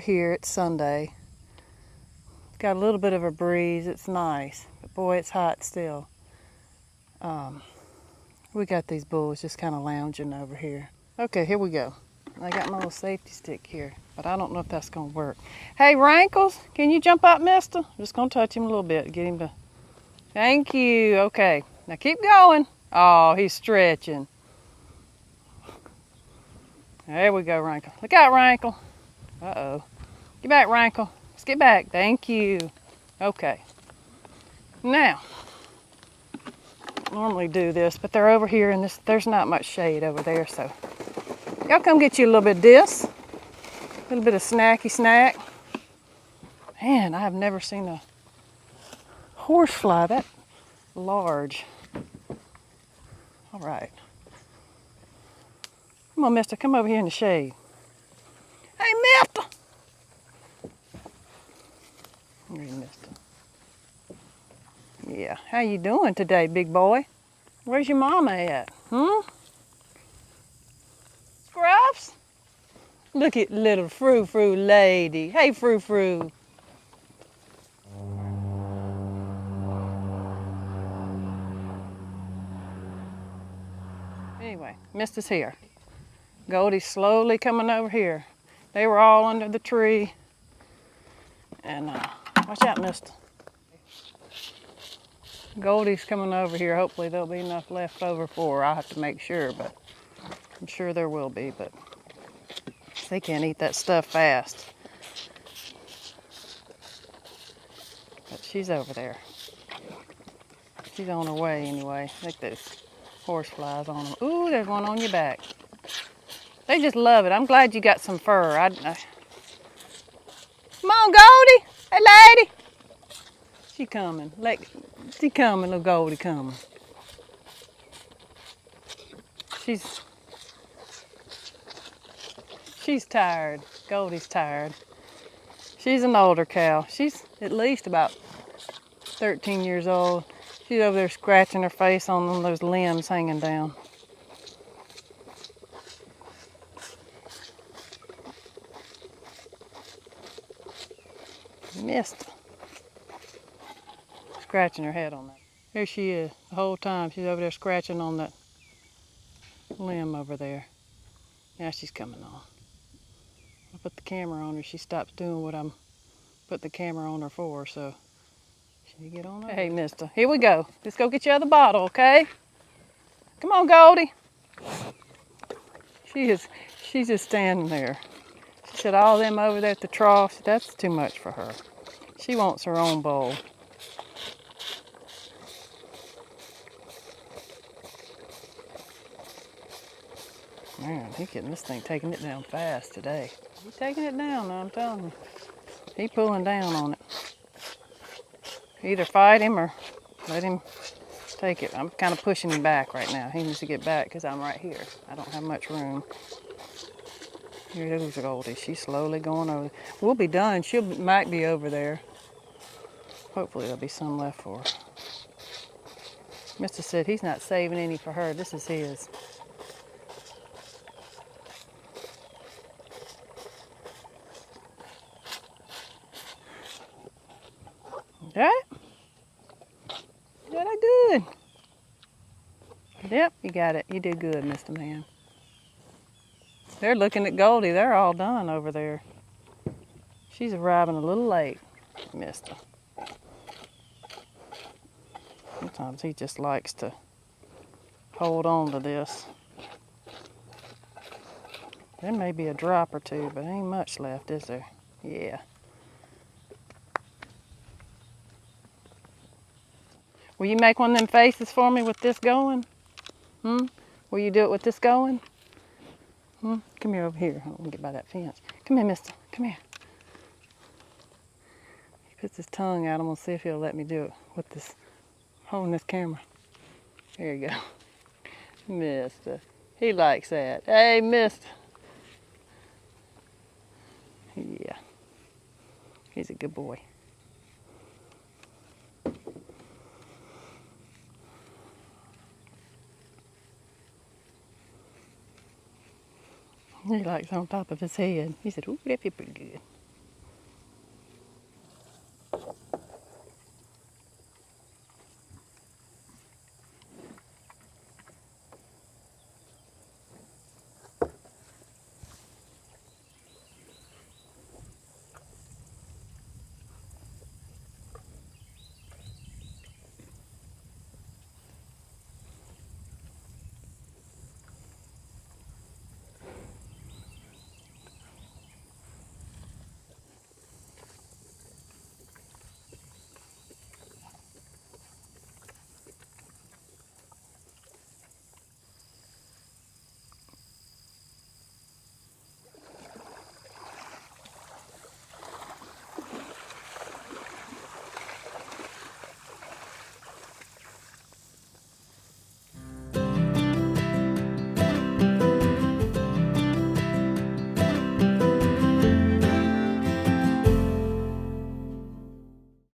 here. It's Sunday. Got a little bit of a breeze. It's nice, but boy, it's hot still. We got these bulls just kind of lounging over here. Okay, here we go. I got my little safety stick here, but I don't know if that's gonna work. Hey, Rankles, can you jump up, mister? I'm just gonna touch him a little bit, get him to... Thank you. Okay, now keep going. Oh, he's stretching. There we go, Rankle. Look out, Rankle. Uh-oh. Get back, Rankle. Let's get back. Thank you. Okay. Now, I normally do this, but they're over here and there's not much shade over there, so y'all come get you a little bit of this. A little bit of snacky snack. Man, I have never seen a horsefly that large. All right. Come on, mister, come over here in the shade. Hey, mister! Here, mister. Yeah, how you doing today, big boy? Where's your mama at? Scruffs? Look at little frou-frou lady. Hey, frou-frou. Anyway, mister's here. Goldie's slowly coming over here. They were all under the tree. And watch out, mister. Goldie's coming over here. Hopefully there'll be enough left over for her. I'll have to make sure, but I'm sure there will be, but they can't eat that stuff fast. But she's over there. She's on her way anyway. Look at those horse flies on them. Ooh, there's one on your back. They just love it. I'm glad you got some fur. Come on, Goldie. Hey, lady. She coming. She coming, little Goldie coming. She's tired. Goldie's tired. She's an older cow. She's at least about 13 years old. She's over there scratching her face on those limbs hanging down. Missed. Scratching her head on that. Here she is the whole time. She's over there scratching on that limb over there. Now she's coming on. I put the camera on her. She stops doing what I'm putting the camera on her for, so she get on over. Hey, mister, here we go. Let's go get your other bottle, okay? Come on, Goldie. She's just standing there. She said all them over there at the trough, that's too much for her. She wants her own bowl. Man, he's getting this thing, taking it down fast today. He's taking it down, I'm telling you. He's pulling down on it. Either fight him or let him take it. I'm kind of pushing him back right now. He needs to get back because I'm right here. I don't have much room. Here goes Goldie. She's slowly going over. We'll be done. She might be over there. Hopefully there'll be some left for her. Mister said he's not saving any for her. This is his. Right? Yeah, that's good. Yep, you got it. You did good, Mr. Man. They're looking at Goldie. They're all done over there. She's arriving a little late, mister. Sometimes he just likes to hold on to this. There may be a drop or two, but ain't much left, is there? Yeah. Will you make one of them faces for me with this going? Will you do it with this going? Come here over here. Let me get by that fence. Come here, mister. Come here. He puts his tongue out. I'm going to see if he'll let me do it with this, holding this camera. There you go. Mister. He likes that. Hey, mister. Yeah. He's a good boy. He likes on top of his head. He said, ooh, that feel pretty good.